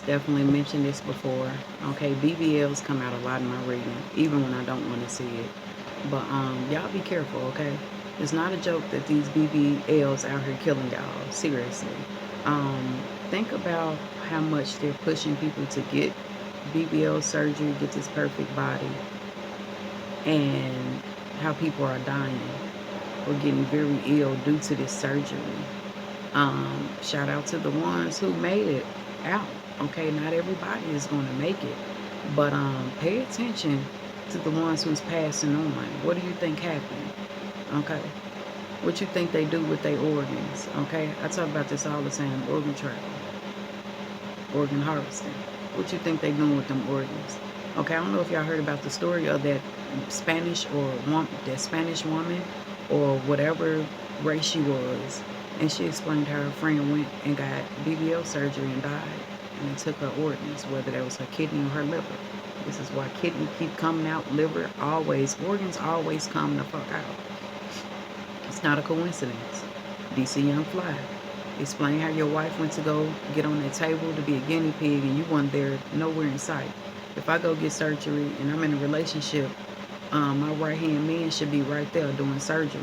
Definitely mentioned this before. Okay, BBLs come out a lot in my reading, even when I don't want to see it. But y'all be careful, okay? It's not a joke that these BBLs out here killing y'all. Seriously. Um, think about how much they're pushing people to get BBL surgery, get this perfect body, and how people are dying or getting very ill due to this surgery. Shout out to the ones who made it out. Okay, not everybody is going to make it, but pay attention to the ones who's passing on. What do you think happened? Okay, what you think they do with their organs? Okay, I talk about this all the time. Organ travel, organ harvesting. What you think they doing with them organs? Okay, I don't know if y'all heard about the story of that that Spanish woman or whatever race she was, and she explained how her friend went and got BBL surgery and died, and it took her organs, whether that was her kidney or her liver. This is why kidney keep coming out, liver always, organs always come the fuck out. It's not a coincidence. DC Young Fly. Explain how your wife went to go get on that table to be a guinea pig and you weren't there nowhere in sight. If I go get surgery and I'm in a relationship, my right hand man should be right there doing surgery.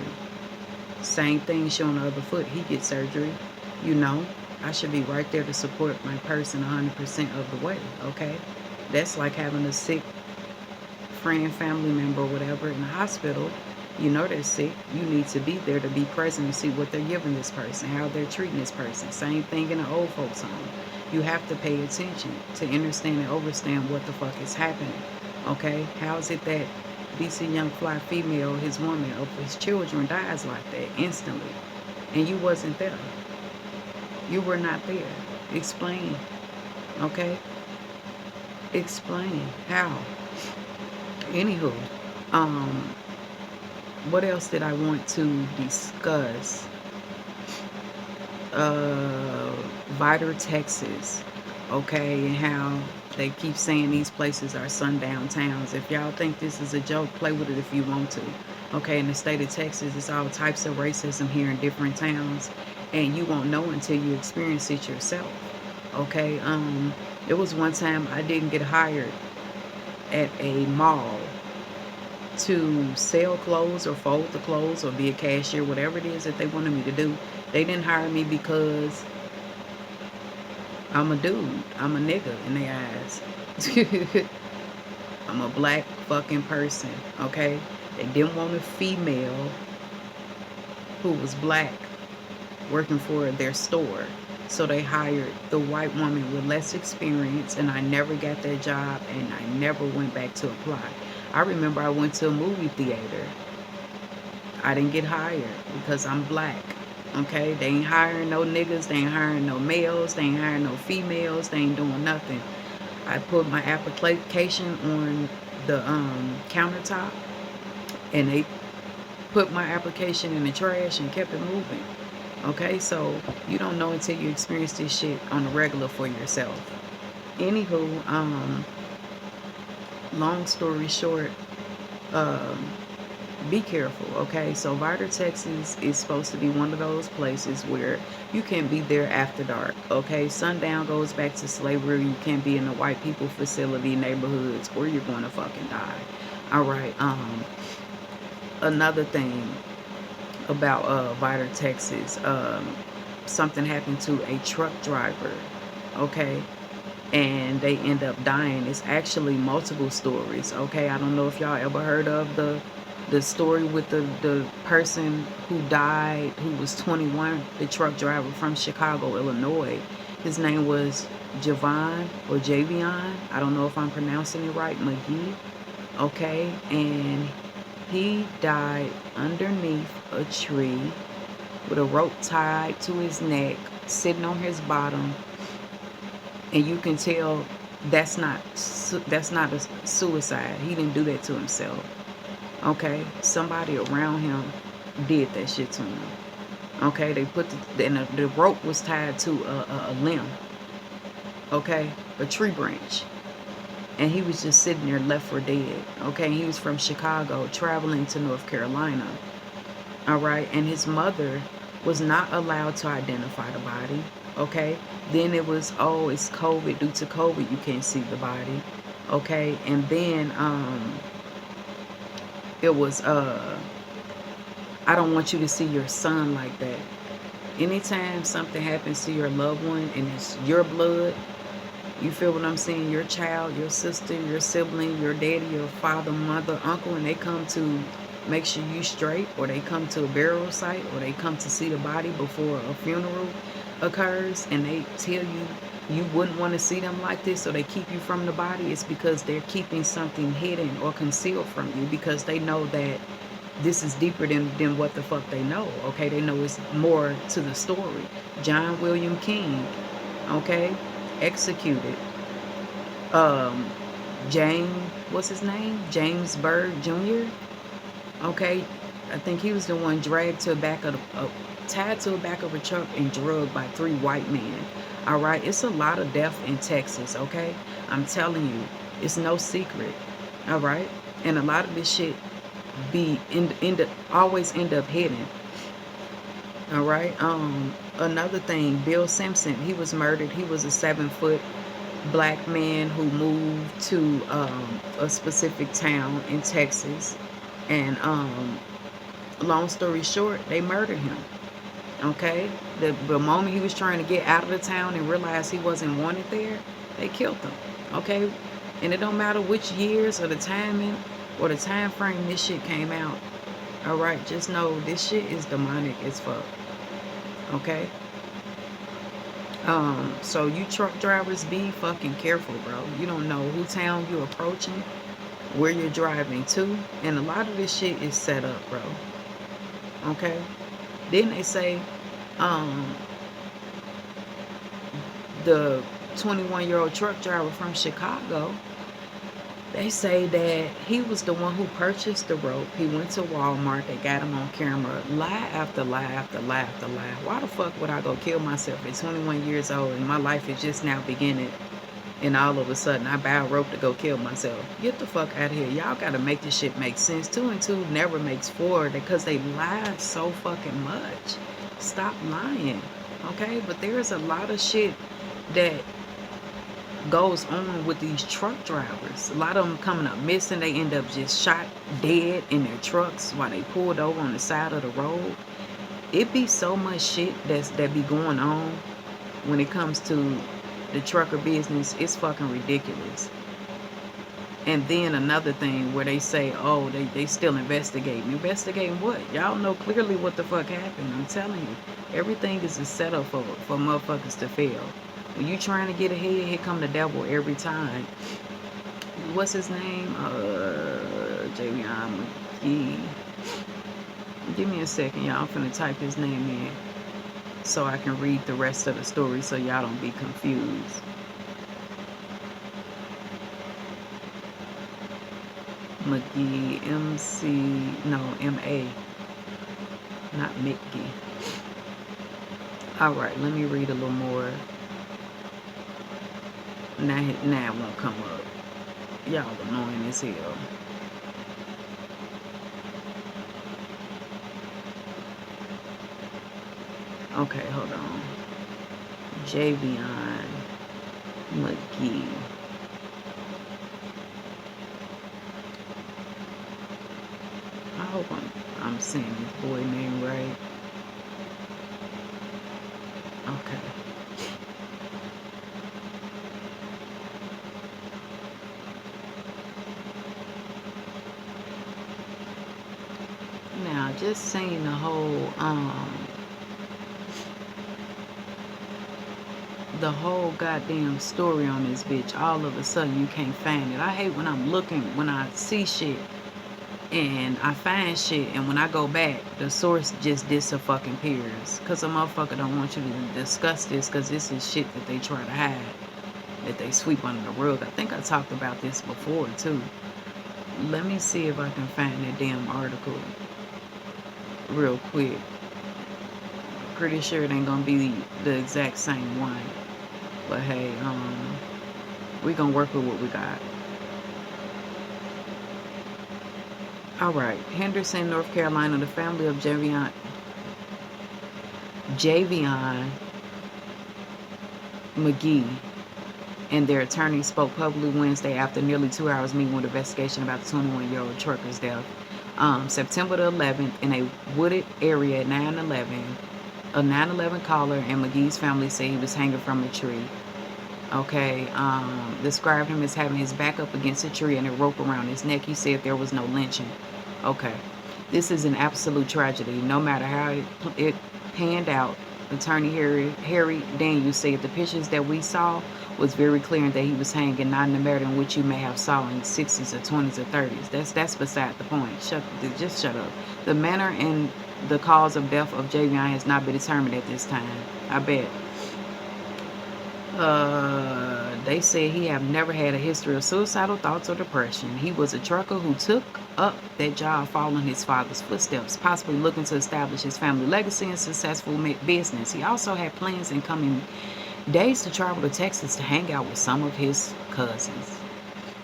Same thing, she on the other foot, he gets surgery. You know, I should be right there to support my person 100% of the way, okay? That's like having a sick friend, family member, or whatever in the hospital. You know they're sick. You need to be there to be present and see what they're giving this person, how they're treating this person. Same thing in an old folks home. You have to pay attention to understand and understand what the fuck is happening. Okay? How is it that DC Young Fly female, his woman, of his children dies like that instantly? And you wasn't there. You were not there. Explain. Okay? Explain. How? Anywho, um, what else did I want to discuss? Uh, Vidor, Texas, okay, and how they keep saying these places are sundown towns. If y'all think this is a joke, play with it if you want to. Okay, in the state of Texas, it's all types of racism here in different towns, and you won't know until you experience it yourself. Okay, it was one time I didn't get hired at a mall to sell clothes or fold the clothes or be a cashier, whatever it is that they wanted me to do. They didn't hire me because I'm a dude. I'm a nigga in their eyes. I'm a black fucking person, okay? They didn't want a female who was black working for their store. So they hired the white woman with less experience, and I never got that job, and I never went back to apply. I remember I went to a movie theater. I didn't get hired because I'm black. Okay? They ain't hiring no niggas. They ain't hiring no males. They ain't hiring no females. They ain't doing nothing. I put my application on the countertop, and they put my application in the trash and kept it moving. Okay? So you don't know until you experience this shit on the regular for yourself. Anywho, long story short, um, be careful, okay? So Vidor, Texas is supposed to be one of those places where you can't be there after dark, okay? Sundown goes back to slavery. You can't be in the white people facility neighborhoods or you're going to fucking die. All right. Another thing about Vidor, Texas, something happened to a truck driver, okay? And they end up dying. It's actually multiple stories, okay? I don't know if y'all ever heard of the story with the person who died, who was 21, the truck driver from Chicago, Illinois. His name was Javon or Javion. I don't know if I'm pronouncing it right, McGee. Okay, and he died underneath a tree with a rope tied to his neck, sitting on his bottom, and you can tell that's not a suicide. He didn't do that to himself. Okay, somebody around him did that shit to him. Okay, they put the rope was tied to a limb. Okay, a tree branch, and he was just sitting there left for dead. Okay, he was from Chicago traveling to North Carolina. All right, and his mother was not allowed to identify the body. Okay. Then it was, oh, it's COVID. Due to COVID, you can't see the body. Okay. And then it was I don't want you to see your son like that. Anytime something happens to your loved one and it's your blood, you feel what I'm saying? Your child, your sister, your sibling, your daddy, your father, mother, uncle, and they come to make sure you straight, or they come to a burial site, or they come to see the body before a funeral occurs, and they tell you you wouldn't want to see them like this, so they keep you from the body. It's because they're keeping something hidden or concealed from you, because they know that this is deeper than what the fuck they know. Okay, they know it's more to the story. John William King, okay, executed. um James, what's his name, James Byrd Jr. Okay, I think he was the one dragged to the back of tied to the back of a truck and drugged by 3 white men. All right, it's a lot of death in Texas. Okay, I'm telling you, it's no secret. All right, and a lot of this shit always end up hidden. All right. Another thing, Bill Simpson, he was murdered. He was a 7 foot black man who moved to a specific town in Texas, and long story short, they murdered him. Okay, the moment he was trying to get out of the town and realized he wasn't wanted there, they killed him. Okay, and it don't matter which years or the timing or the time frame this shit came out. All right, just know this shit is demonic as fuck. Okay. So you truck drivers, be fucking careful, bro. You don't know who town you're approaching, where you're driving to, and a lot of this shit is set up, bro. Okay. Then they say, um, the 21-year-old truck driver from Chicago, they say that he was the one who purchased the rope. He went to Walmart. They got him on camera. Lie after lie after lie after lie. Why the fuck would I go kill myself at 21 years old and my life is just now beginning, and all of a sudden I buy a rope to go kill myself? Get the fuck out of here. Y'all got to make this shit make sense. 2 and 2 never makes 4 because they lie so fucking much. Stop lying. Okay? But there's a lot of shit that goes on with these truck drivers. A lot of them coming up missing. They end up just shot dead in their trucks while they pulled over on the side of the road. It be so much shit that be going on when it comes to the trucker business. It's fucking ridiculous. And then another thing where they say, oh, they still investigating. Investigating what? Y'all know clearly what the fuck happened. I'm telling you. Everything is a setup for motherfuckers to fail. When you trying to get ahead, here come the devil every time. What's his name? Javion McGee. Give me a second, y'all. I'm finna type his name in so I can read the rest of the story so y'all don't be confused. McGee, M-A, not Mickey. All right, let me read a little more. Now it won't come up. Y'all annoying as hell. Okay, hold on. Javion McGee. I hope I'm saying this boy name right. Okay. Now, just saying the whole goddamn story on this bitch, all of a sudden you can't find it. I hate when I'm looking, when I see shit and I find shit, and when I go back, the source just disappears. Cause a motherfucker don't want you to discuss this, cause this is shit that they try to hide, that they sweep under the rug. I think I talked about this before too. Let me see if I can find that damn article real quick. Pretty sure it ain't gonna be the exact same one. But hey, we gonna work with what we got. All right, Henderson, North Carolina. The family of Javion McGee and their attorney spoke publicly Wednesday after nearly 2 hours meeting with investigation about the 21-year-old trucker's death. September the 11th, in a wooded area at 9/11, a 9/11 caller and McGee's family said he was hanging from a tree. Okay, described him as having his back up against a tree and a rope around his neck. He said there was no lynching. Okay, this is an absolute tragedy. No matter how it panned out, attorney Harry Daniels said the pictures that we saw was very clear and that he was hanging, not in the manner in which you may have saw in the 60s or 20s or 30s. That's beside the point. Just shut up. The manner and the cause of death of Javion has not been determined at this time. I bet. They said he have never had a history of suicidal thoughts or depression. He was a trucker who took up that job following his father's footsteps, possibly looking to establish his family legacy and successful business. He also had plans in coming days to travel to Texas to hang out with some of his cousins.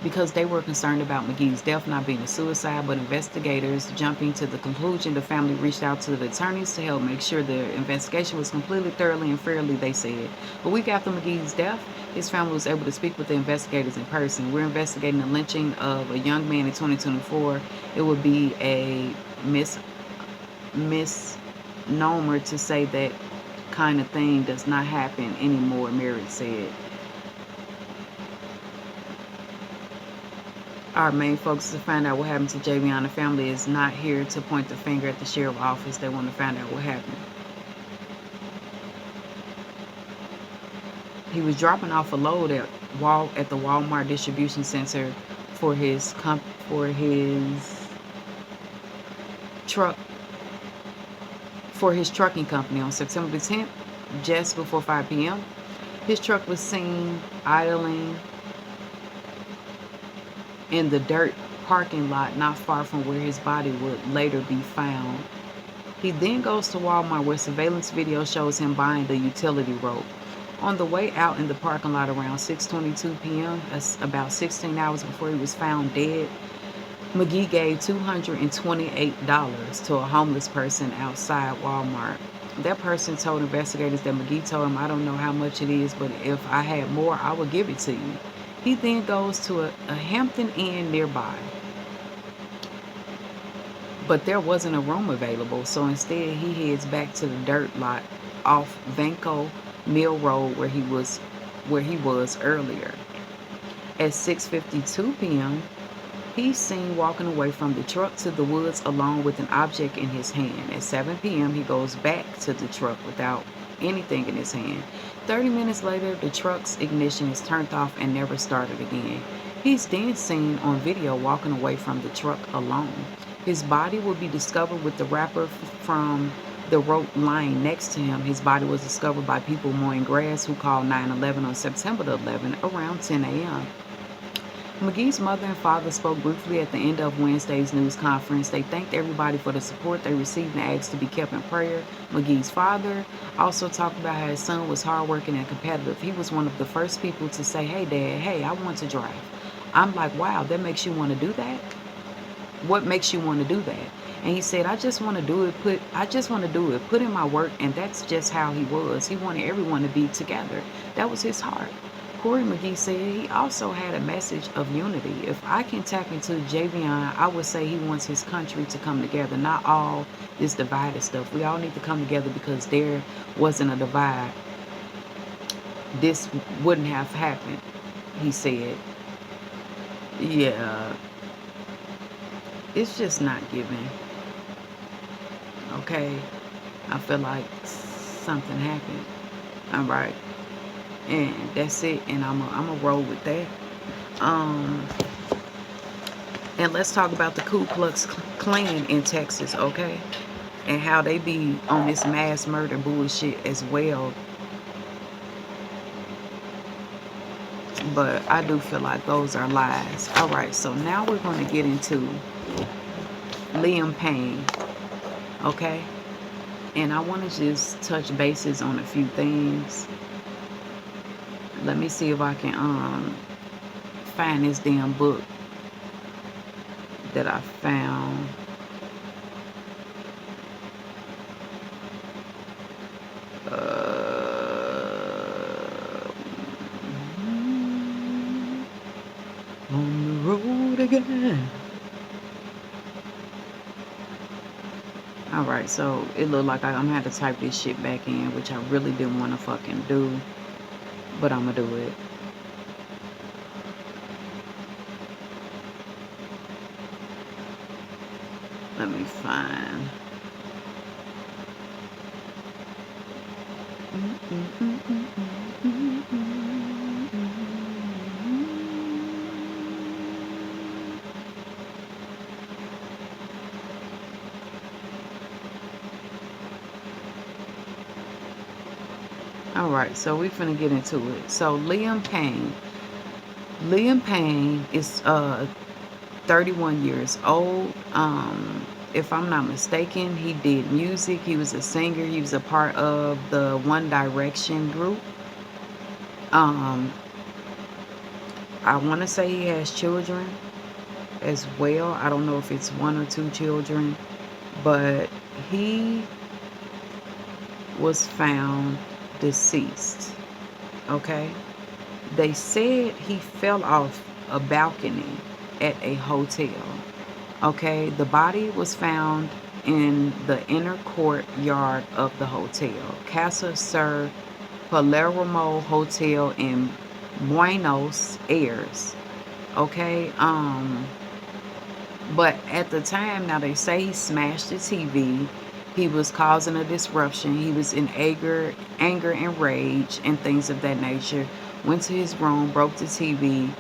Because they were concerned about McGee's death not being a suicide, but investigators jumping to the conclusion, the family reached out to the attorneys to help make sure the investigation was completely, thoroughly, and fairly, they said. A week after McGee's death, his family was able to speak with the investigators in person. We're investigating the lynching of a young man in 2024. It would be a misnomer to say that kind of thing does not happen anymore, Merritt said. Our main focus is to find out what happened to Javion. The family is not here to point the finger at the sheriff's office. They want to find out what happened. He was dropping off a load at the Walmart distribution center for his trucking company on September the 10th, just before 5 p.m. His truck was seen idling in the dirt parking lot not far from where his body would later be found. He then goes to Walmart where surveillance video shows him buying the utility rope. On the way out in the parking lot around 6:22 p.m., about 16 hours before he was found dead, McGee gave $228 to a homeless person outside Walmart. That person told investigators that McGee told him, "I don't know how much it is, but if I had more, I would give it to you." He then goes to a Hampton Inn nearby, but there wasn't a room available, so instead he heads back to the dirt lot off Vanco Mill Road where he was earlier. At 6:52 p.m., he's seen walking away from the truck to the woods along with an object in his hand. At 7 p.m., he goes back to the truck without anything in his hand. 30 minutes later, the truck's ignition is turned off and never started again. He's then seen on video walking away from the truck alone. His body will be discovered with the wrapper from the rope lying next to him. His body was discovered by people mowing grass who called 911 on September the 11th around 10 a.m. McGee's mother and father spoke briefly at the end of Wednesday's news conference. They thanked everybody for the support they received and asked to be kept in prayer. McGee's father also talked about how his son was hardworking and competitive. He was one of the first people to say, "Hey, Dad, hey, I want to drive." I'm like, wow, that makes you want to do that? What makes you want to do that? And he said, I just want to do it, put in my work, and that's just how he was. He wanted everyone to be together. That was his heart. Corey McGee said he also had a message of unity. If I can tap into Javion, I would say he wants his country to come together, not all this divided stuff. We all need to come together because there wasn't a divide. This wouldn't have happened, he said. Yeah, it's just not giving. Okay, I feel like something happened. All right. And that's it, and I'm a roll with that. And let's talk about the Ku Klux Klan in Texas, okay? And how they be on this mass murder bullshit as well. But I do feel like those are lies. All right, so now we're going to get into Liam Payne, okay? And I want to just touch bases on a few things. Let me see if I can find this damn book that I found. On the road again. Alright, so it looked like I'm gonna have to type this shit back in, which I really didn't want to fucking do, but I'm gonna do it. Let me find. Alright, so we finna get into it. So Liam Payne. Liam Payne is 31 years old. If I'm not mistaken, he did music. He was a singer. He was a part of the One Direction group. Um, I want to say he has children as well. I don't know if it's one or two children, but he was found deceased. Okay. They said he fell off a balcony at a hotel. Okay, the body was found in the inner courtyard of the hotel, Casa Sur Palermo Hotel in Buenos Aires. Okay, but at the time, now they say he smashed the TV. He was causing a disruption. He was in anger and rage and things of that nature. Went to his room, broke the TV,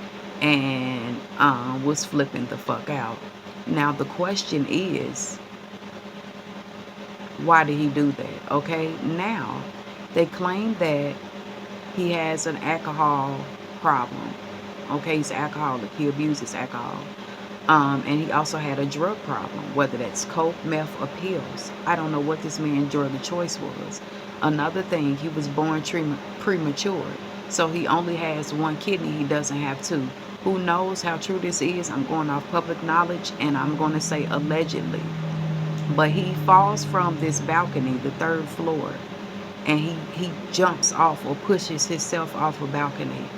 and was flipping the fuck out. Now the question is, why did he do that? Okay, now they claim that he has an alcohol problem. Okay, he's an alcoholic. He abuses alcohol. And he also had a drug problem, whether that's coke, meth, or pills. I don't know what this man's drug of choice was. Another thing, he was born premature. So he only has one kidney, he doesn't have two. Who knows how true this is? I'm going off public knowledge, and I'm going to say allegedly. But he falls from this balcony, the third floor, and he jumps off or pushes himself off a balcony.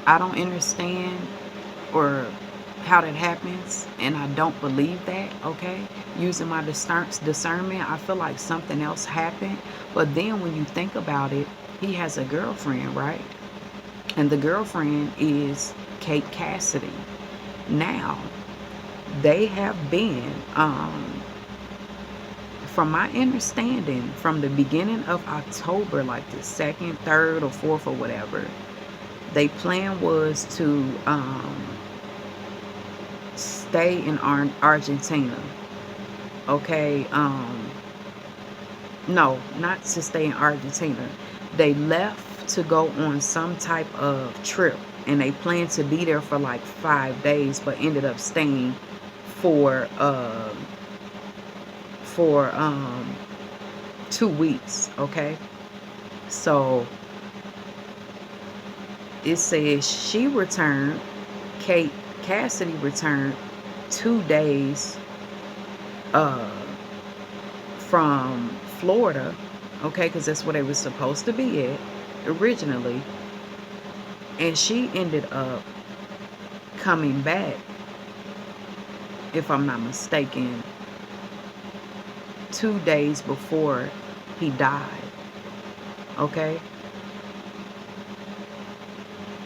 I don't understand or how that happens, and I don't believe that. Okay, using my discernment, I feel like something else happened. But then when you think about it, he has a girlfriend, right? And the girlfriend is Kate Cassidy. Now they have been from my understanding, from the beginning of October, like the 2nd, 3rd, or 4th, or whatever, they plan was to stay in Argentina. Okay, no, not to stay in Argentina. They left to go on some type of trip, and they planned to be there for like 5 days, but ended up staying for uh for 2 weeks. Okay, so it says she returned, Kate Cassidy returned 2 days uh from Florida, okay, because that's where they were supposed to be at originally, and she ended up coming back, if I'm not mistaken, 2 days before he died. Okay,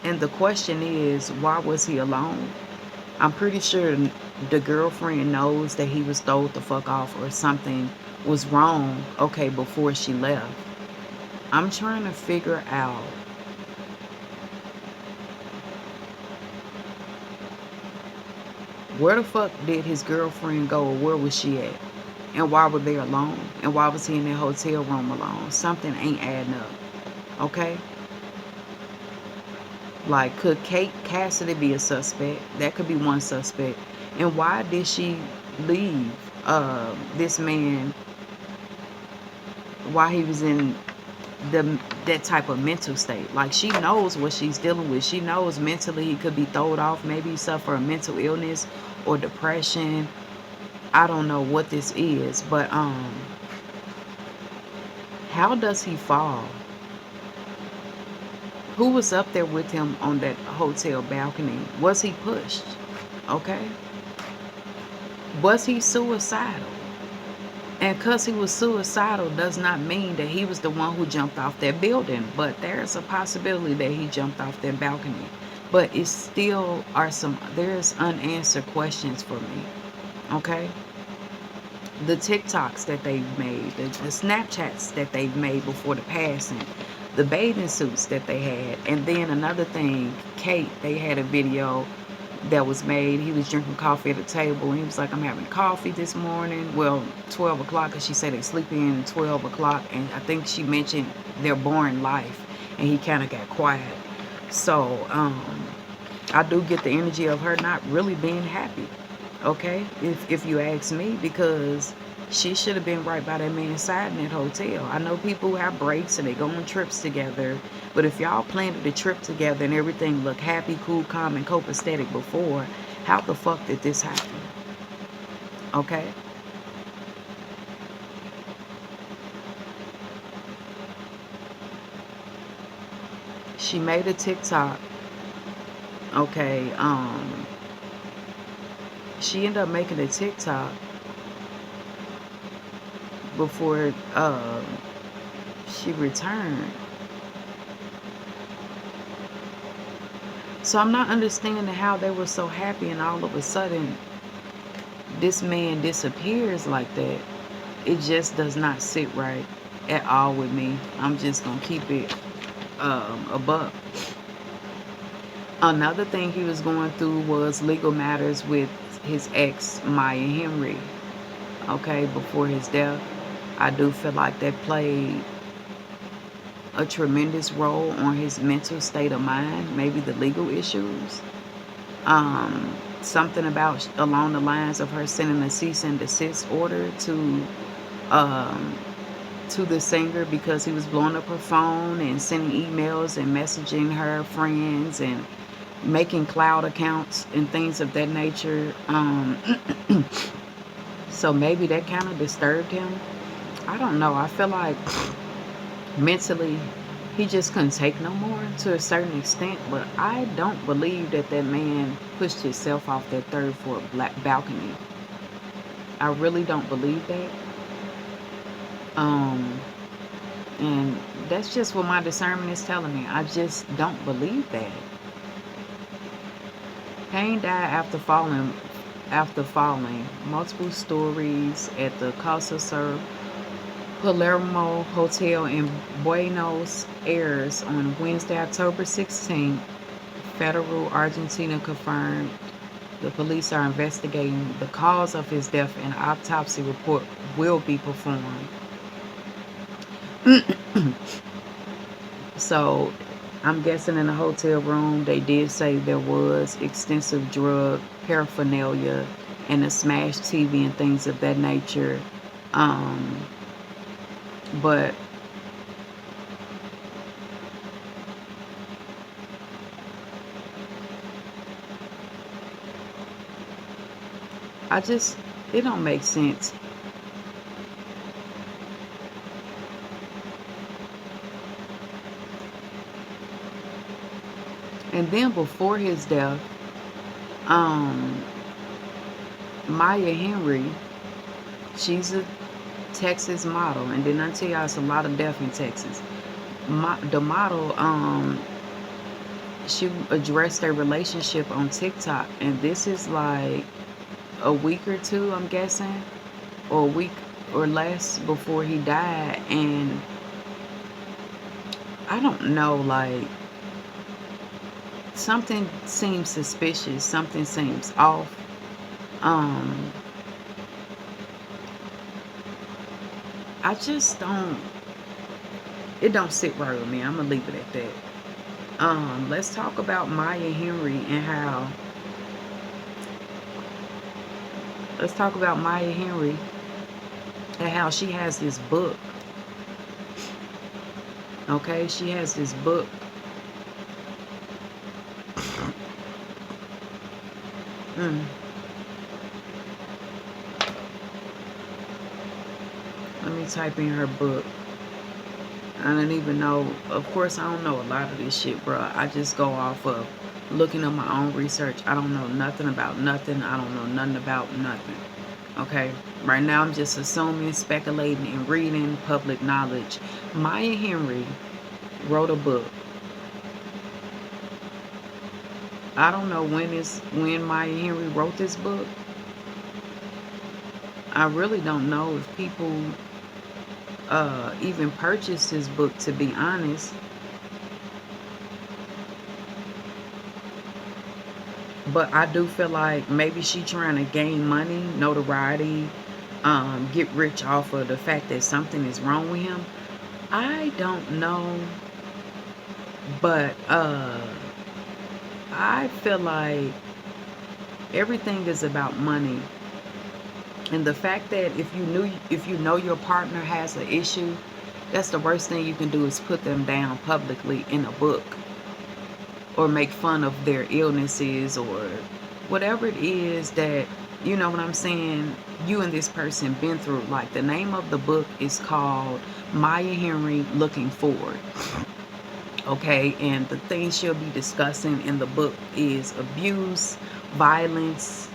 and the question is, why was he alone? I'm pretty sure the girlfriend knows that he was told the fuck off or something was wrong, okay, before she left. I'm trying to figure out where the fuck did his girlfriend go, or where was she at? And why were they alone? And why was he in that hotel room alone? Something ain't adding up, okay? Like, could Kate Cassidy be a suspect? That could be one suspect. And why did she leave this man while he was in that type of mental state? Like, she knows what she's dealing with. She knows mentally he could be thrown off. Maybe he suffer a mental illness or depression. I don't know what this is, but how does he fall? Who was up there with him on that hotel balcony? Was he pushed? Okay. Was he suicidal? And because he was suicidal does not mean that he was the one who jumped off that building. But there's a possibility that he jumped off that balcony. But it still are there's unanswered questions for me. Okay? The TikToks that they've made, the Snapchats that they've made before the passing, the bathing suits that they had. And then another thing, Kate, they had a video that was made. He was drinking coffee at a table, and he was like, I'm having coffee this morning. Well, 12 o'clock, because she said they sleep in at 12 o'clock. And I think she mentioned their boring life, and he kind of got quiet. So I do get the energy of her not really being happy. Okay, if you ask me, because she should have been right by that man's side in that hotel. I know people have breaks and they go on trips together, but if y'all planned the trip together and everything looked happy, cool, calm, and copacetic before, how the fuck did this happen? Okay. She made a TikTok. Okay, she ended up making a TikTok before she returned. So I'm not understanding how they were so happy and all of a sudden this man disappears like that. It just does not sit right at all with me. I'm just gonna keep it a buck. Another thing he was going through was legal matters with his ex, Maya Henry. Okay, before his death. I do feel like that played a tremendous role on his mental state of mind, maybe the legal issues. Something about along the lines of her sending a cease and desist order um, to the singer because he was blowing up her phone and sending emails and messaging her friends and making cloud accounts and things of that nature. So maybe that kind of disturbed him. I don't know. I feel like mentally he just couldn't take no more to a certain extent, but I don't believe that that man pushed himself off that third floor balcony. I really don't believe that. um and that's just what my discernment is telling me. I just don't believe that. Payne died after falling multiple stories at the Casa Sur Palermo Hotel in Buenos Aires on Wednesday, October 16th. Federal Argentina confirmed the police are investigating the cause of his death and an autopsy report will be performed. So I'm guessing in the hotel room they did say there was extensive drug paraphernalia and a smashed TV and things of that nature. Um, but it don't make sense. And then before his death, um, Maya Henry, she's a Texas model, and then I tell y'all it's a lot of death in Texas. The model, she addressed their relationship on TikTok, and this is like a week or two, I'm guessing, or a week or less before he died, and I don't know, like something seems suspicious, something seems off. Um, I just don't. It don't sit right with me. I'm gonna leave it at that. Let's talk about Maya Henry and how. Let's talk about Maya Henry and how she has this book. Okay, she has this book. Mm. Let me type in her book. I don't even know. Of course, I don't know a lot of this shit, bro. I just go off of looking at my own research. I don't know nothing about nothing. I don't know nothing about nothing. Okay? Right now, I'm just assuming, speculating, and reading public knowledge. Maya Henry wrote a book. I don't know when Maya Henry wrote this book. I really don't know if people even purchased this book, to be honest. But I do feel like maybe she trying to gain money, notoriety, get rich off of the fact that something is wrong with him. I don't know, but I feel like everything is about money. And the fact that if you know your partner has an issue, that's the worst thing you can do is put them down publicly in a book or make fun of their illnesses or whatever it is that, you know what I'm saying, you and this person been through. Like, the name of the book is called Maya Henry Looking Forward. Okay, and the things she'll be discussing in the book is abuse, violence,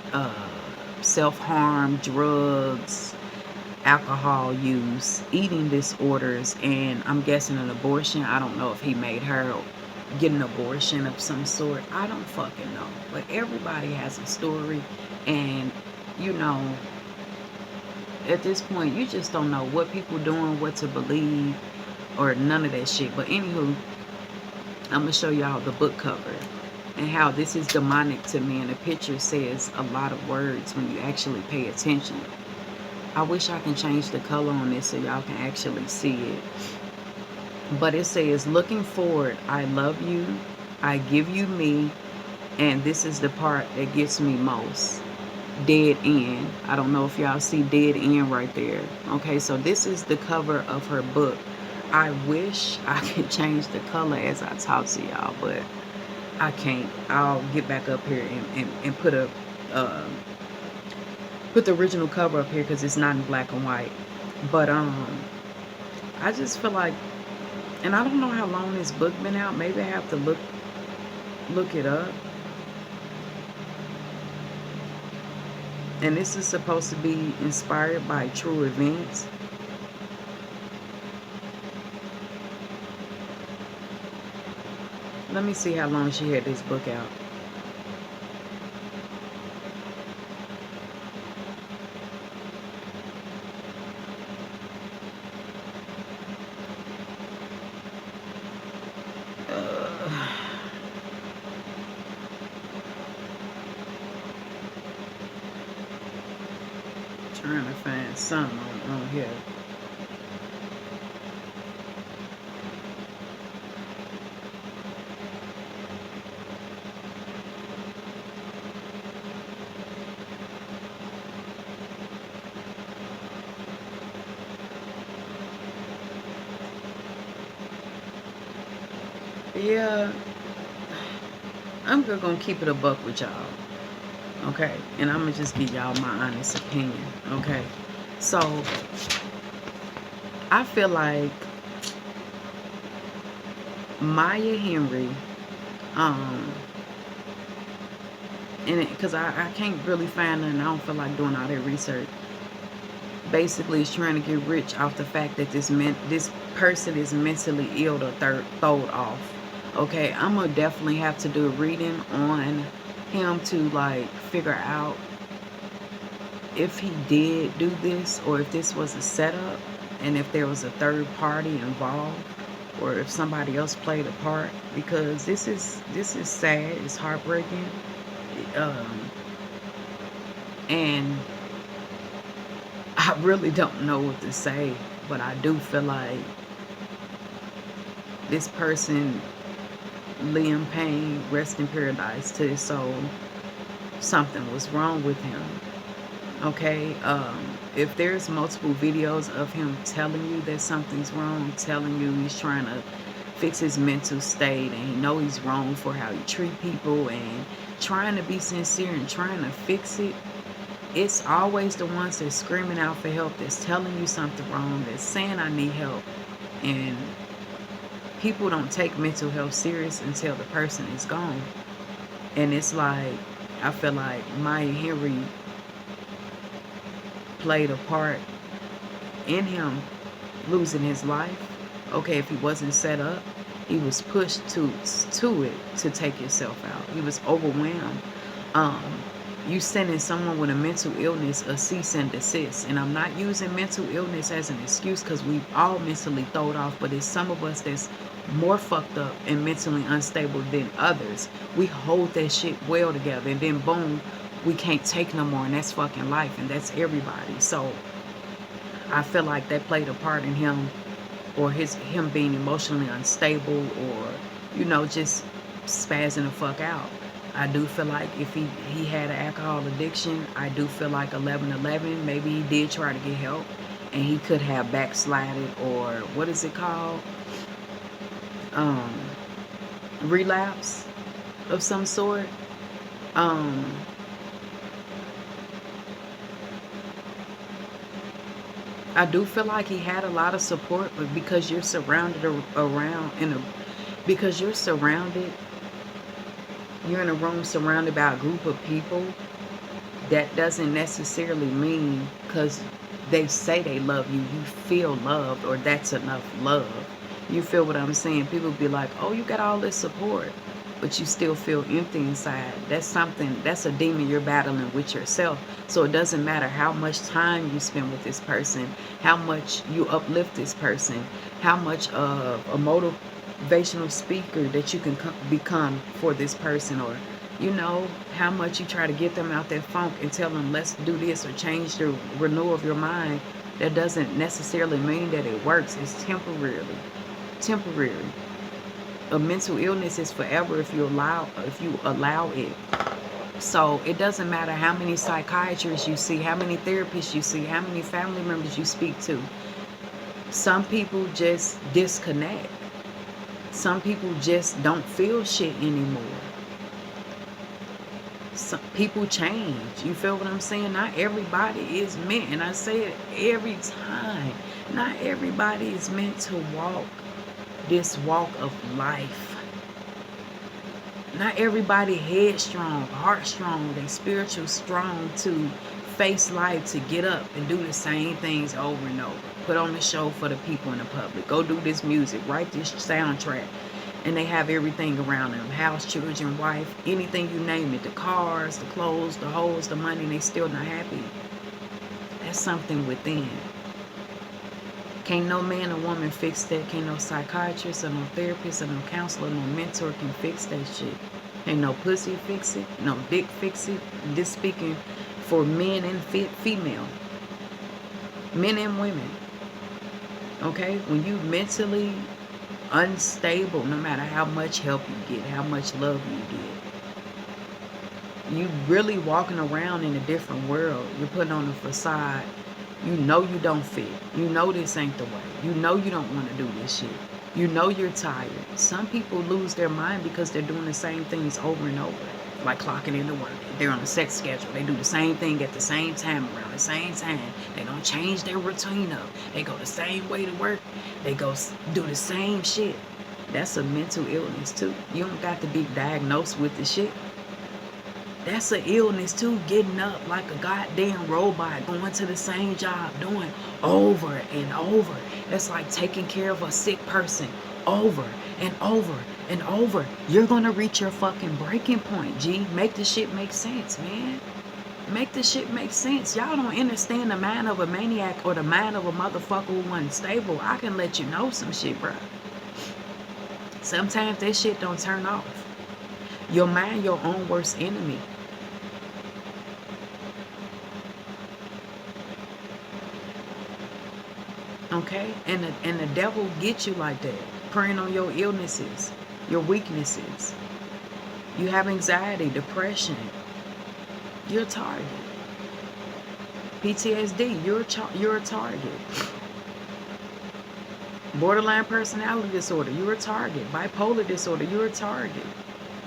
self-harm, drugs, alcohol use, eating disorders, and I'm guessing an abortion. I don't know if he made her get an abortion of some sort. I don't fucking know. But everybody has a story, and you know, at this point, you just don't know what people doing, what to believe, or none of that shit. But anywho, I'm gonna show y'all the book cover and how this is demonic to me, and the picture says a lot of words when you actually pay attention. I wish I can change the color on this so y'all can actually see it. But it says, looking forward, I love you, I give you me, and this is the part that gets me most. Dead end. I don't know if y'all see dead end right there. Okay, so this is the cover of her book. I wish I could change the color as I talk to y'all, but I can't. I'll get back up here and put a put the original cover up here because it's not in black and white. But I just feel like, and I don't know how long this book been out. Maybe I have to look it up. And this is supposed to be inspired by true events. Let me see how long she had this book out. Trying to find something on here. Yeah, I'm gonna keep it a buck with y'all. Okay, and I'm gonna just give y'all my honest opinion. Okay, so I feel like Maya Henry, and because I can't really find nothing, I don't feel like doing all that research. Basically, is trying to get rich off the fact that this person is mentally ill or throwed off. Okay, I'm gonna definitely have to do a reading on him to like figure out if he did do this or if this was a setup and if there was a third party involved or if somebody else played a part, because this is sad, it's heartbreaking, and I really don't know what to say, but I do feel like this person, Liam Payne, rest in paradise to his soul, something was wrong with him. Okay, if there's multiple videos of him telling you that something's wrong, telling you he's trying to fix his mental state and he know he's wrong for how he treat people and trying to be sincere and trying to fix it, it's always the ones that's screaming out for help, that's telling you something wrong, that's saying I need help. And people don't take mental health serious until the person is gone. And it's like, I feel like Maya Henry played a part in him losing his life. Okay, if he wasn't set up, he was pushed to it to take yourself out. He was overwhelmed. Um, you sending someone with a mental illness a cease and desist. And I'm not using mental illness as an excuse, because we all mentally throwed off, but it's some of us that's more fucked up and mentally unstable than others. We hold that shit well together, and then boom, we can't take no more, and that's fucking life, and that's everybody. So I feel like that played a part in him, or him being emotionally unstable, or just spazzing the fuck out. I do feel like if he had an alcohol addiction, I do feel like 1111, maybe he did try to get help, and he could have backslided, or what is it called, um relapse of some sort. um I do feel like he had a lot of support, but because you're surrounded around because you're in a room surrounded by a group of people, that doesn't necessarily mean because they say they love you, you feel loved, or that's enough love. You feel what I'm saying? People be like, oh, you got all this support, but you still feel empty inside. That's a demon you're battling with yourself. So it doesn't matter how much time you spend with this person, how much you uplift this person, how much of a motivational speaker that you can become for this person, or how much you try to get them out that funk and tell them, let's do this, or change the renewal of your mind. That doesn't necessarily mean that it works. It's temporary. A mental illness is forever if you allow it. So it doesn't matter how many psychiatrists you see, how many therapists you see, how many family members you speak to. Some people just disconnect. Some people just don't feel shit anymore. Some people change. You feel what I'm saying? Not everybody is meant, and I say it every time, not everybody is meant to walk this walk of life. Not everybody headstrong, heart strong, they spiritual strong to face life, to get up and do the same things over and over. Put on the show for the people in the public. Go do this music, write this soundtrack. And they have everything around them. House, children, wife, anything you name it. The cars, the clothes, the hoes, the money, and they still not happy. That's something within. Can't no man or woman fix that. Can't no psychiatrist or no therapist or no counselor, no mentor can fix that shit. Ain't no pussy fix it, no dick fix it. This speaking for men and female. Men and women. Okay? When you mentally unstable, no matter how much help you get, how much love you get, you really walking around in a different world. You're putting on a facade. You know you don't fit. You know this ain't the way. You know you don't want to do this shit. You know you're tired. Some people lose their mind because they're doing the same things over and over. Like clocking into work. They're on a set schedule. They do the same thing at the same time, around the same time. They don't change their routine up. They go the same way to work. They go do the same shit. That's a mental illness too. You don't got to be diagnosed with the shit. That's an illness too, getting up like a goddamn robot, going to the same job, doing over and over. That's like taking care of a sick person over and over and over. You're gonna reach your fucking breaking point, G. Make the shit make sense, man. Make the shit make sense. Y'all don't understand the mind of a maniac or the mind of a motherfucker who wasn't stable. I can let you know some shit, bro. Sometimes that shit don't turn off. Your mind, your own worst enemy. Okay? And the devil gets you like that. Preying on your illnesses, your weaknesses. You have anxiety, depression. You're a target. PTSD, you're a target. Borderline personality disorder, you're a target. Bipolar disorder, you're a target.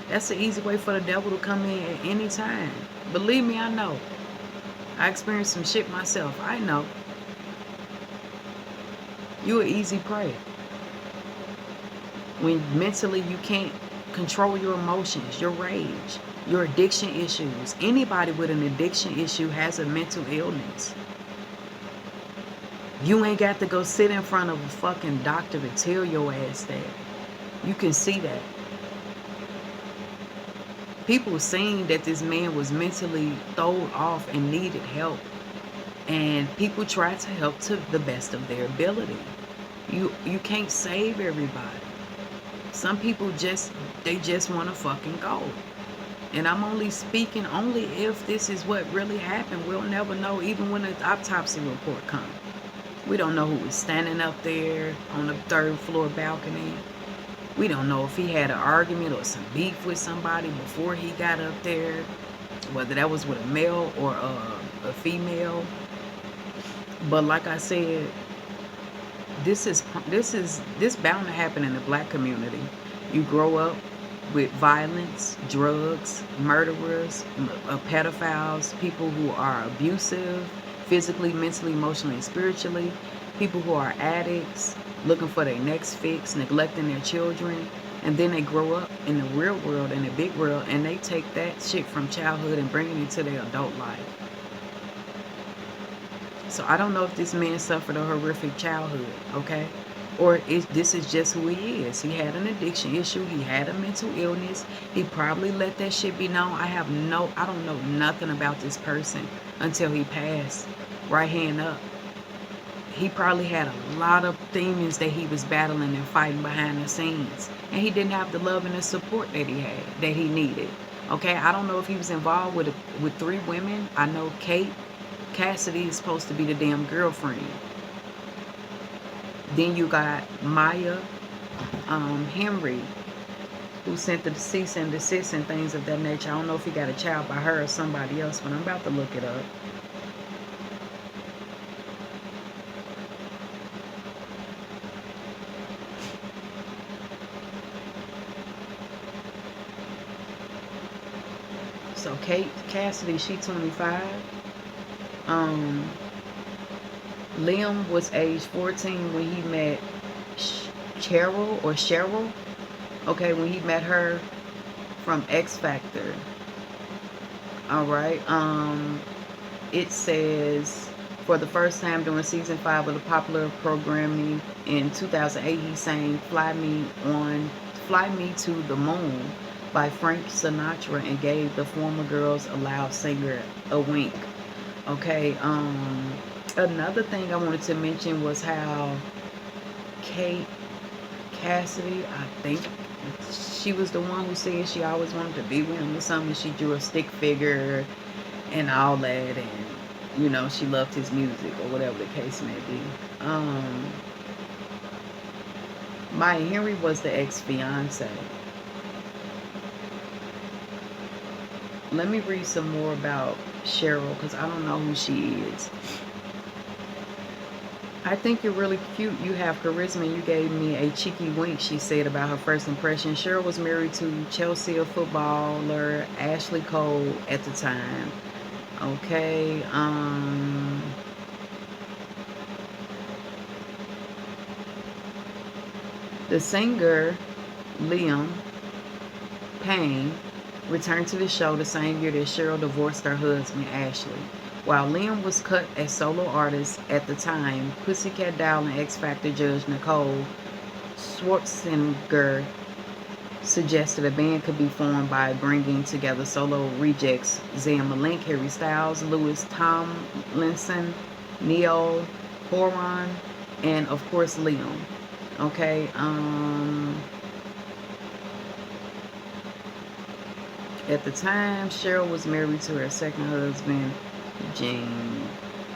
That's an easy way for the devil to come in at any time. Believe me, I know. I experienced some shit myself. I know. You an easy prey. When mentally you can't control your emotions, your rage, your addiction issues. Anybody with an addiction issue has a mental illness. You ain't got to go sit in front of a fucking doctor to tell your ass that. You can see that. People seen that this man was mentally thrown off and needed help. And people try to help to the best of their ability. You can't save everybody. Some people just want to fucking go. And I'm only speaking only if this is what really happened. We'll never know, even when the autopsy report comes. We don't know who was standing up there on the 3rd floor balcony. We don't know if he had an argument or some beef with somebody before he got up there, whether that was with a male or a female. But like I said, this bound to happen in the black community. You grow up with violence, drugs, murderers, pedophiles, people who are abusive, physically, mentally, emotionally, and spiritually, people who are addicts, looking for their next fix, neglecting their children, and then they grow up in the real world, in the big world, and they take that shit from childhood and bring it into their adult life. So I don't know if this man suffered a horrific childhood, okay? Or this is just who he is. He had an addiction issue. He had a mental illness. He probably let that shit be known. I don't know nothing about this person until he passed. Right hand up. He probably had a lot of demons that he was battling and fighting behind the scenes. And he didn't have the love and the support that he had, that he needed. Okay, I don't know if he was involved with 3 women. I know Cassidy is supposed to be the damn girlfriend. Then you got Maya Henry, who sent the cease and desist and things of that nature. I don't know if he got a child by her or somebody else, but I'm about to look it up. So Cassidy, she 25. Liam was age 14 when he met Cheryl. Okay, when he met her from X Factor. All right. It says for the first time during season 5 of the popular programming in 2008, he sang "Fly Me to the Moon" by Frank Sinatra and gave the former Girls Aloud singer a wink. Okay. Another thing I wanted to mention was how Cassidy, I think she was the one who said she always wanted to be with him or something. She drew a stick figure and all that, and she loved his music or whatever the case may be. Maya Henry was the ex-fiance. Let me read some more about Cheryl because I don't know who she is. I think you're really cute. You have charisma. You gave me a cheeky wink, she said about her first impression. Cheryl was married to Chelsea footballer Ashley Cole at the time. Okay. The singer Liam Payne returned to the show the same year that Cheryl divorced her husband, Ashley. While Liam was cut as solo artist at the time, Pussycat Doll and X Factor judge Nicole Schwarzenegger suggested a band could be formed by bringing together solo rejects Zayn Malik, Harry Styles, Louis Tomlinson, Niall Horan, and of course Liam. Okay. At the time, Cheryl was married to her second husband, Gene.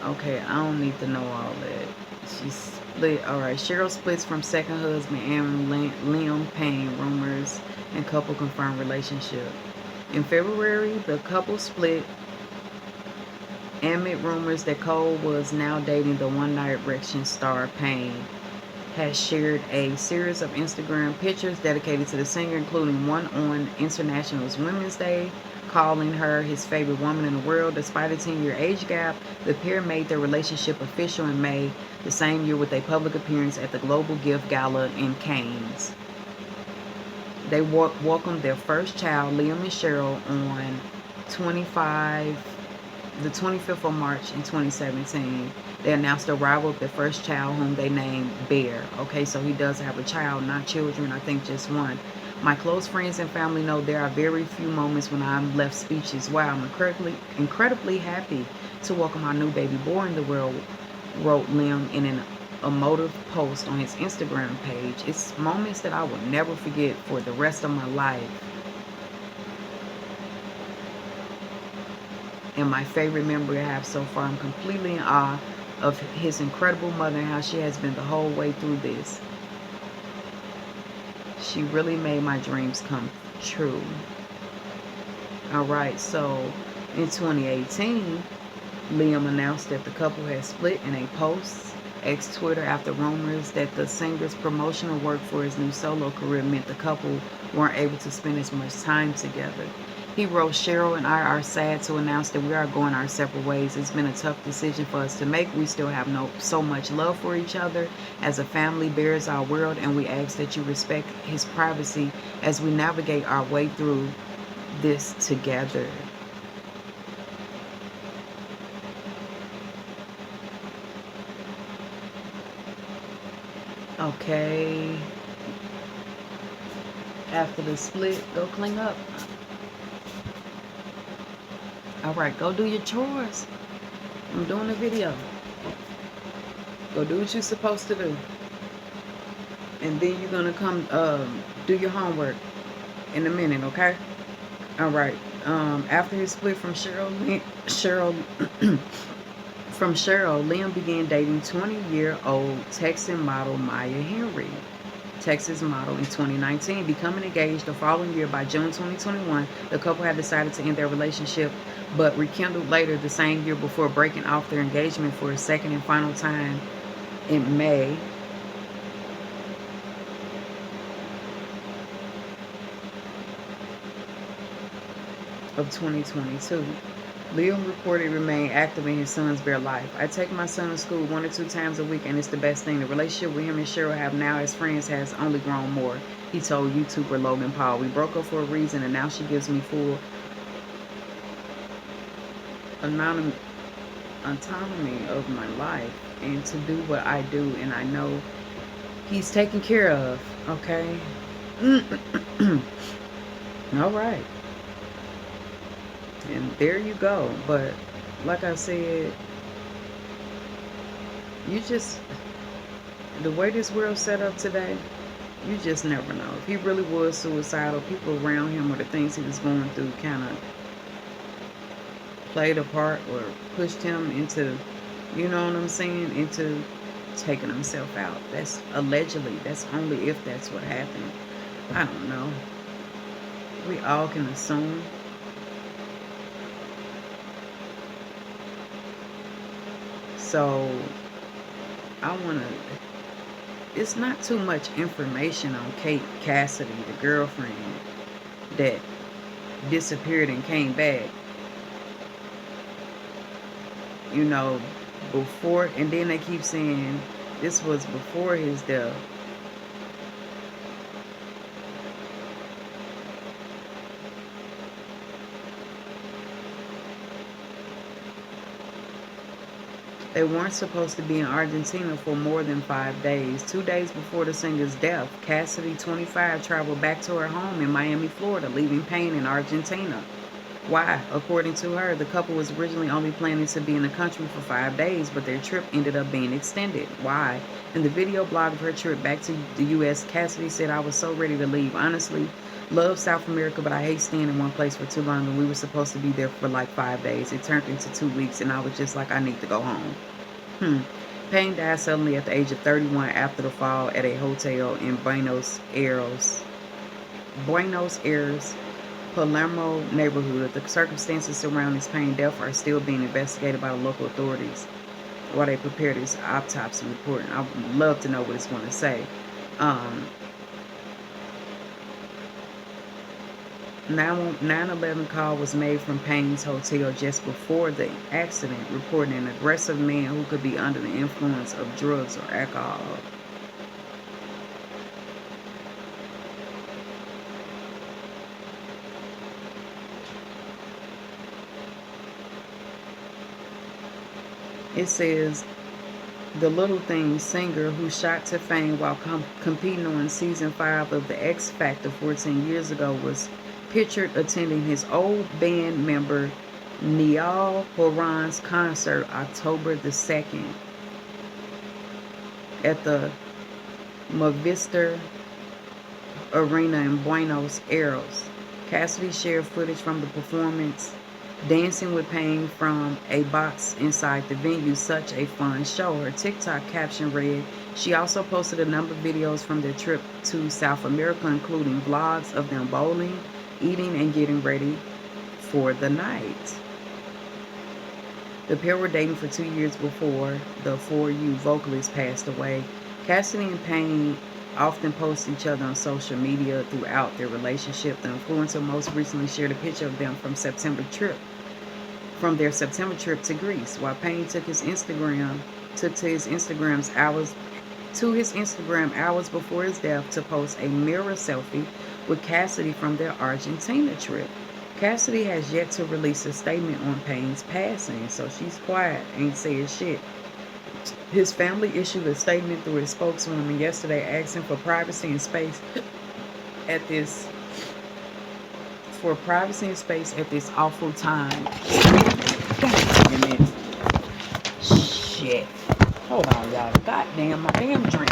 Okay, I don't need to know all that. She split. All right, Cheryl splits from second husband and Liam Payne. Rumors and couple confirmed relationship. In February, the couple split amid rumors that Cole was now dating the One Direction star Payne. Has shared a series of Instagram pictures dedicated to the singer, including one on International Women's Day, calling her his favorite woman in the world. Despite a 10-year age gap, the pair made their relationship official in May the same year with a public appearance at the Global Gift Gala in Cannes. They welcomed their first child, Liam and Cheryl, on 25 the 25th of March in 2017. They announced the arrival of their first child, whom they named Bear. Okay, so he does have a child, not children, I think just one. My close friends and family know there are very few moments when I'm left speechless. Wow, I'm incredibly happy to welcome our new baby boy in the world, wrote Liam in an emotive post on his Instagram page. It's moments that I will never forget for the rest of my life. And my favorite memory I have so far. I'm completely in awe of his incredible mother and how she has been the whole way through this. She really made my dreams come true. All right, so in 2018, Liam announced that the couple had split in a post ex Twitter after rumors that the singer's promotional work for his new solo career meant the couple weren't able to spend as much time together. He wrote, Cheryl and I are sad to announce that we are going our separate ways. It's been a tough decision for us to make. We still have so much love for each other. As a family, Bear is our world, and we ask that you respect his privacy as we navigate our way through this together. Okay. After the split, go clean up. All right, go do your chores. I'm doing a video. Go do what you're supposed to do. And then you're going to come do your homework in a minute, okay? All right. After his split from Cheryl, Liam began dating 20-year-old Texan model Maya Henry. Texas model in 2019, becoming engaged the following year. By June 2021, the couple had decided to end their relationship, but rekindled later the same year before breaking off their engagement for a second and final time in May. Of 2022. Liam reported remain active in his son's bare life. I take my son to school 1 or 2 times a week, and it's the best thing. The relationship with him and Cheryl have now as friends has only grown more, he told YouTuber Logan Paul. We broke up for a reason, and now she gives me full autonomy of my life and to do what I do, and I know he's taken care of, okay? All right. And there you go. But like I said, you just, the way this world's set up today, you just never know. If he really was suicidal, people around him or the things he was going through kind of played a part or pushed him into, you know what I'm saying, into taking himself out. That's allegedly. That's only if that's what happened. I don't know. We all can assume. So I want to, it's not too much information on Kate Cassidy, the girlfriend that disappeared and came back, you know, before, and then they keep saying this was before his death. They weren't supposed to be in Argentina for more than 5 days. 2 days before the singer's death, Cassidy, 25, traveled back to her home in Miami, Florida, leaving Payne in Argentina. Why? According to her, the couple was originally only planning to be in the country for 5 days, but their trip ended up being extended. Why? In the video blog of her trip back to the U.S., Cassidy said, I was so ready to leave. Honestly, love South America, but I hate staying in one place for too long, and we were supposed to be there for like 5 days. It turned into 2 weeks, and I was just like, I need to go home. Payne died suddenly at the age of 31 after the fall at a hotel in Buenos Aires, Palermo neighborhood. The circumstances surrounding his Payne death are still being investigated by the local authorities while they prepare this autopsy report. I would love to know what it's going to say. 9/11 call was made from Payne's hotel just before the accident, reporting an aggressive man who could be under the influence of drugs or alcohol. It says, the Little Things singer who shot to fame while competing on season 5 of The X Factor 14 years ago was pictured attending his old band member Niall Horan's concert October the 2nd at the Movistar Arena in Buenos Aires. Cassidy shared footage from the performance, dancing with Payne from a box inside the venue. Such a fun show. Her TikTok caption read, she also posted a number of videos from their trip to South America, including vlogs of them bowling, eating, and getting ready for the night. The pair were dating for 2 years before the For You vocalist passed away. Cassidy and Payne often post each other on social media throughout their relationship. The influencer most recently shared a picture of them from their September trip to Greece, while Payne took to his Instagram hours before his death to post a mirror selfie with Cassidy from their Argentina trip. Cassidy has yet to release a statement on Payne's passing, so she's quiet, ain't saying shit. His family issued a statement through his spokeswoman yesterday asking for privacy and space at this awful time. Damn it. Shit. Hold on, y'all. Goddamn, my damn drink.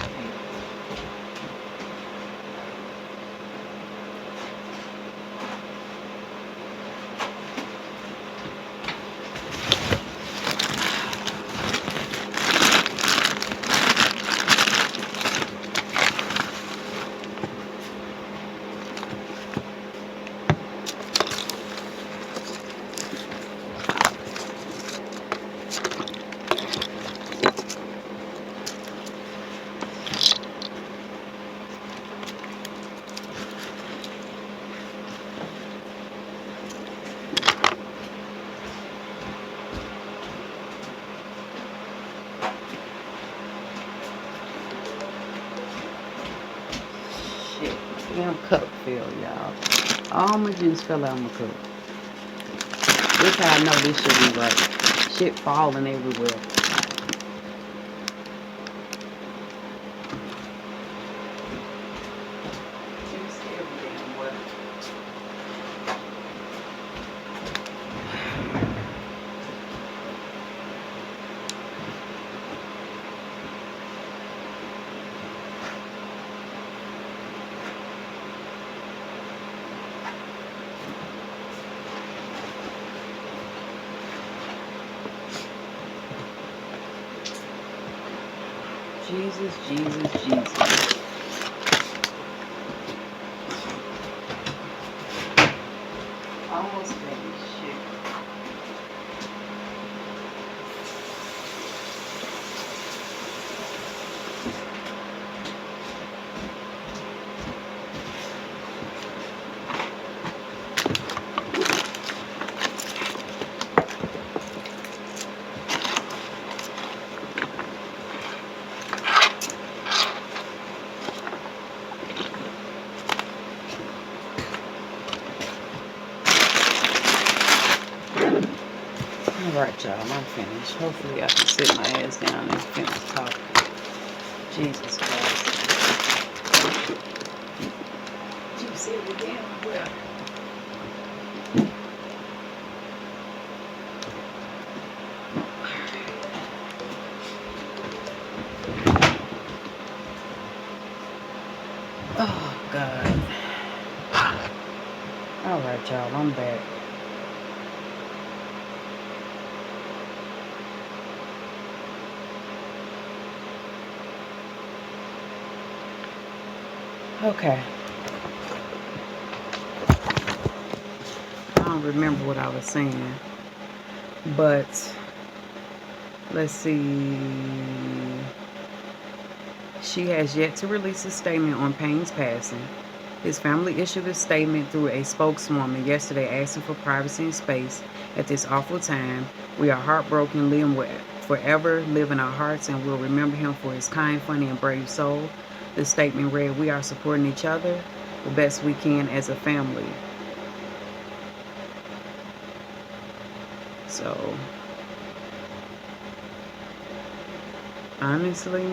Damn cup fell, y'all. All my juice fell out of my cup. This how I know this shit be right. Shit falling everywhere. Jesus, Jesus, Jesus. Almost finished. Shit. Alright, y'all, I'm finished. Hopefully I can sit my ass down and finish talking. Jesus Christ. You sit it down well. Oh, God. Alright, y'all, I'm back. Okay. I don't remember what I was saying, but let's see. She has yet to release a statement on Payne's passing. His family issued a statement through a spokeswoman yesterday asking for privacy and space at this awful time. We are heartbroken. Liam will forever live in our hearts, and we'll remember him for his kind, funny, and brave soul. The statement read, we are supporting each other the best we can as a family. So, Honestly,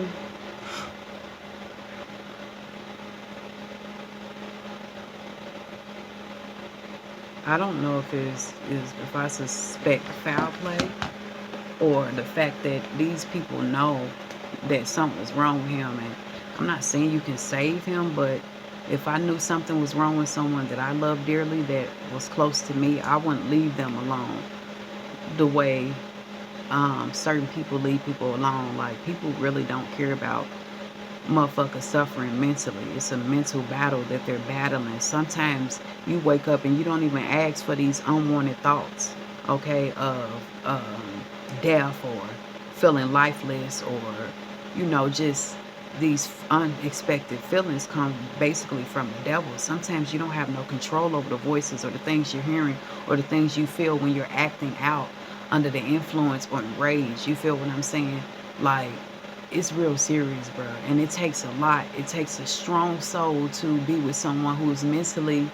I don't know if if I suspect foul play or the fact that these people know that something was wrong with him. And I'm not saying you can save him, but if I knew something was wrong with someone that I love dearly that was close to me, I wouldn't leave them alone the way certain people leave people alone. Like, people really don't care about motherfuckers suffering mentally. It's a mental battle that they're battling. Sometimes you wake up and you don't even ask for these unwanted thoughts, okay, of death or feeling lifeless, or, just these unexpected feelings come basically from the devil. Sometimes you don't have no control over the voices or the things you're hearing or the things you feel when you're acting out under the influence or rage. You feel what I'm saying? Like, it's real serious, bro. And it takes a lot. It takes a strong soul to be with someone who's mentally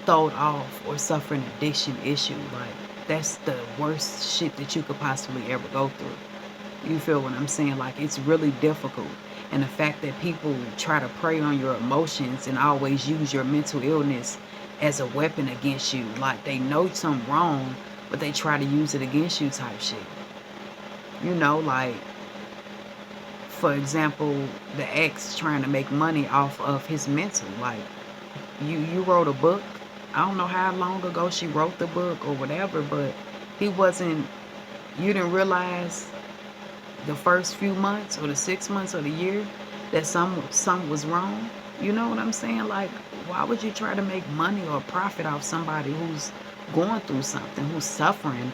thrown off or suffering addiction issue. Like, that's the worst shit that you could possibly ever go through. You feel what I'm saying? Like, it's really difficult. And the fact that people try to prey on your emotions and always use your mental illness as a weapon against you. Like, they know something wrong, but they try to use it against you type shit. Like, for example, the ex trying to make money off of his mental. Like, you wrote a book. I don't know how long ago she wrote the book or whatever, but he wasn't. You didn't realize the first few months or the 6 months or the year that some was wrong. You know what I'm saying? Like, why would you try to make money or profit off somebody who's going through something, who's suffering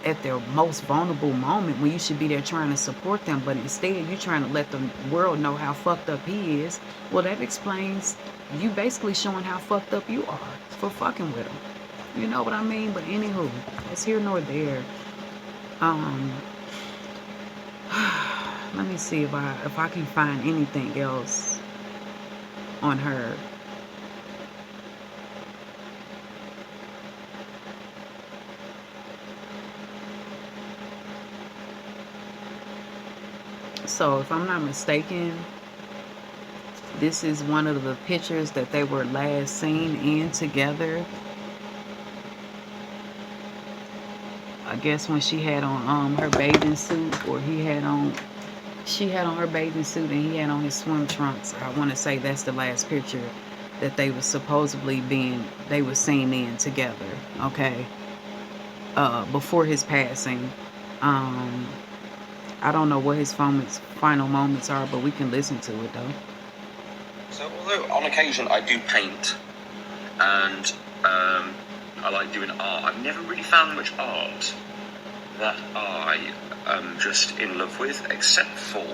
at their most vulnerable moment, when you should be there trying to support them, but instead you're trying to let the world know how fucked up he is? Well, that explains you basically showing how fucked up you are for fucking with him. You know what I mean? But anywho, it's here nor there. Um, Let me see if I can find anything else on her. So if I'm not mistaken, this is one of the pictures that they were last seen in together. I guess when she had on her bathing suit, or she had on her bathing suit and he had on his swim trunks. I want to say that's the last picture that they were they were seen in together. Okay. Before his passing. Um, I don't know what his final moments are, but we can listen to it though. So, although on occasion I do paint and I like doing art, I've never really found much art that I am just in love with, except for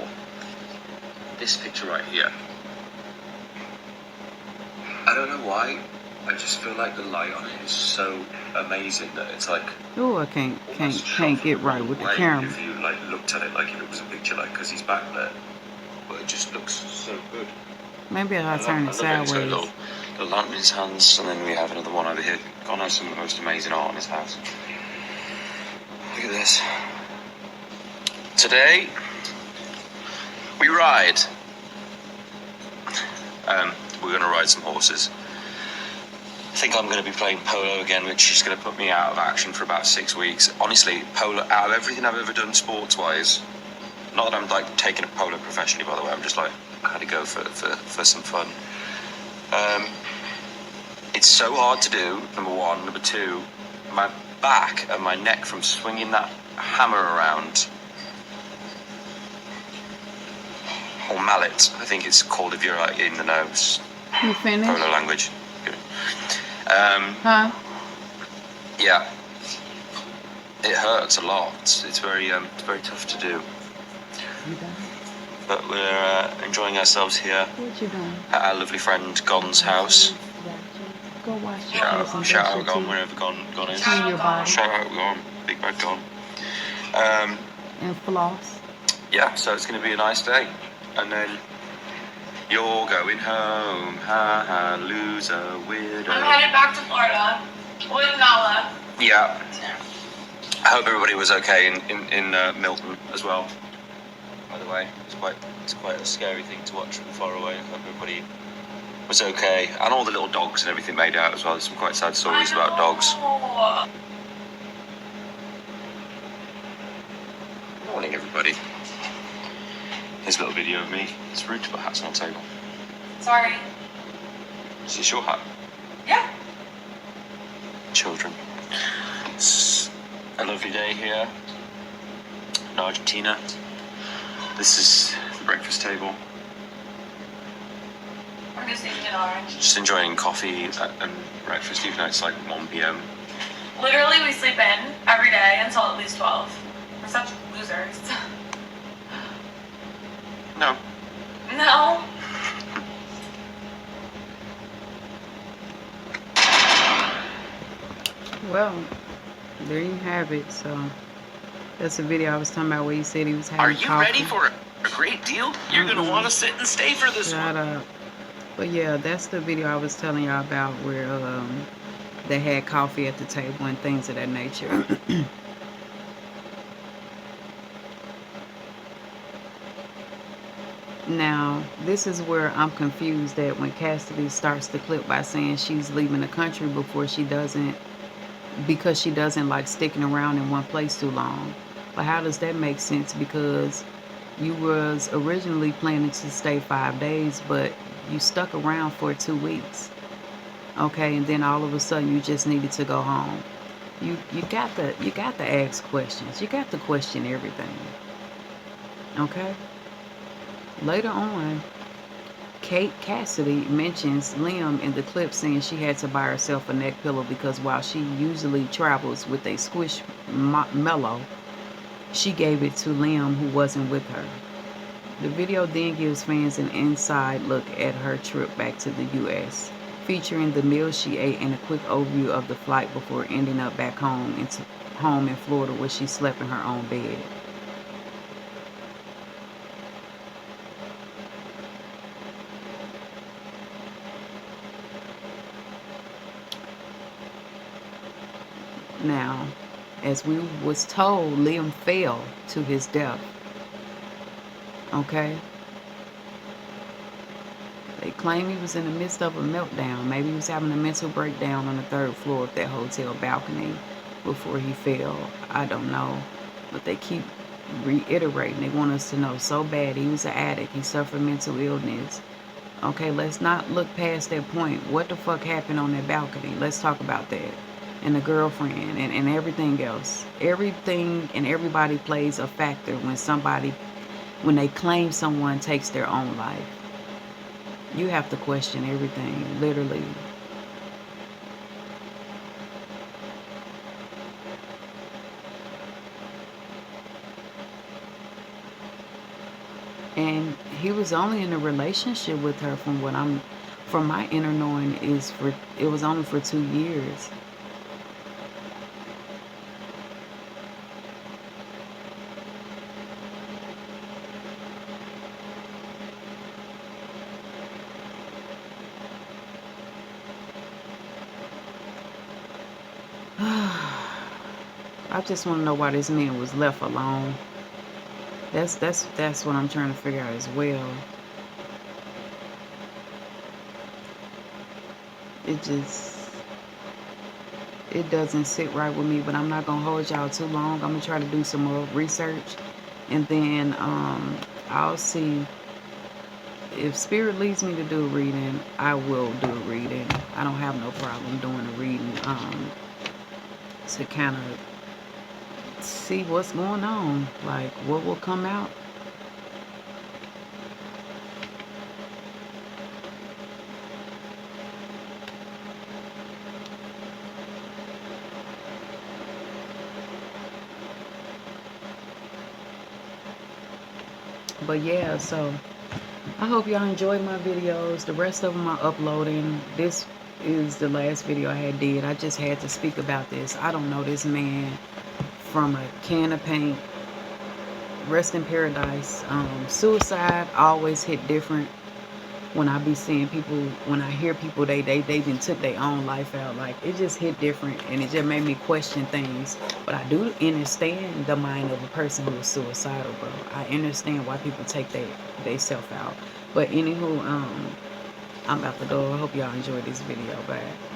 this picture right here. I don't know why. I just feel like the light on it is so amazing that it's like. Oh, I can't get right with the camera. If you like looked at it like if it was a picture, like, because he's back there, but it just looks so good. Maybe I'll turn it sideways. The lamp in his hands, and then we have another one over here. God has some of the most amazing art in his house. Look at this. Today we ride. We're going to ride some horses. I think I'm going to be playing polo again, which is going to put me out of action for about 6 weeks. Honestly, polo, out of everything I've ever done sports-wise, not that I'm like taking a polo professionally, by the way, I'm just like, I had to go for some fun. It's so hard to do, number one. Number two, my back and my neck from swinging that hammer around, or mallet, I think it's called if you're like in the nose. You finished? Polo language. Good. Yeah. It hurts a lot. It's very tough to do. You done? But we're enjoying ourselves here. What you doing? At our lovely friend Gon's house. Go wash your face. Shout out Gon, wherever Gon is. Clean your body. Shout out Gon, big bad Gon. And floss. Yeah, so it's going to be a nice day. And then you're going home, ha ha, loser, weirdo. I'm headed back to Florida with Nala. Yeah. I hope everybody was okay in Milton as well. by the way. It's quite a scary thing to watch from far away. I hope everybody was okay. And all the little dogs and everything made out as well. There's some quite sad stories about dogs. Morning, everybody. Here's a little video of me. It's rude to put hats on the table. Sorry. Is this your hat? Yeah. Children. It's a lovely day here in Argentina. This is the breakfast table. I'm just eating an orange. Just enjoying coffee and breakfast, even though it's like 1 p.m. Literally, we sleep in every day until at least 12. We're such losers. No. No. Well, there you have it. So that's the video I was talking about where he said he was having Are you coffee. ready for a great deal? You're going to want to sit and stay for this Shut one. up. But yeah, that's the video I was telling y'all about where they had coffee at the table and things of that nature. Now, this is where I'm confused at when Cassidy starts the clip by saying she's leaving the country because she doesn't like sticking around in one place too long. But how does that make sense? Because you was originally planning to stay 5 days, but you stuck around for 2 weeks. Okay, and then all of a sudden you just needed to go home. You got to ask questions. You got to question everything. Okay? Later on, Kate Cassidy mentions Liam in the clip saying she had to buy herself a neck pillow because while she usually travels with a squishmallow, she gave it to Liam who wasn't with her. The video then gives fans an inside look at her trip back to the U.S., featuring the meal she ate and a quick overview of the flight before ending up back home in Florida where she slept in her own bed. Now, as we was told, Liam fell to his death. Okay? They claim he was in the midst of a meltdown. Maybe he was having a mental breakdown on the 3rd floor of that hotel balcony before he fell. I don't know. But they keep reiterating. They want us to know so bad. He was an addict. He suffered mental illness. Okay, let's not look past that point. What the fuck happened on that balcony? Let's talk about that. And the girlfriend and everything else. Everything and everybody plays a factor when they claim someone takes their own life. You have to question everything, literally. And he was only in a relationship with her from my inner knowing it was only for 2 years. I just want to know why this man was left alone. That's what I'm trying to figure out as well. It doesn't sit right with me, but I'm not gonna hold y'all too long. I'm gonna try to do some more research, and then I'll see if spirit leads me to do a reading. I will do a reading. I don't have no problem doing a reading to kind of see what's going on, like what will come out. But yeah, so I hope y'all enjoyed my videos. The rest of them are uploading. This is the last video I did. I just had to speak about this. I don't know this man from a can of paint. Rest in paradise. Suicide always hit different when I be seeing people, when I hear people, they been took their own life out. Like, it just hit different, and it just made me question things. But I do understand the mind of a person who is suicidal, bro. I understand why people take they self out. But anywho, I'm about to go. I hope y'all enjoyed this video. Bye.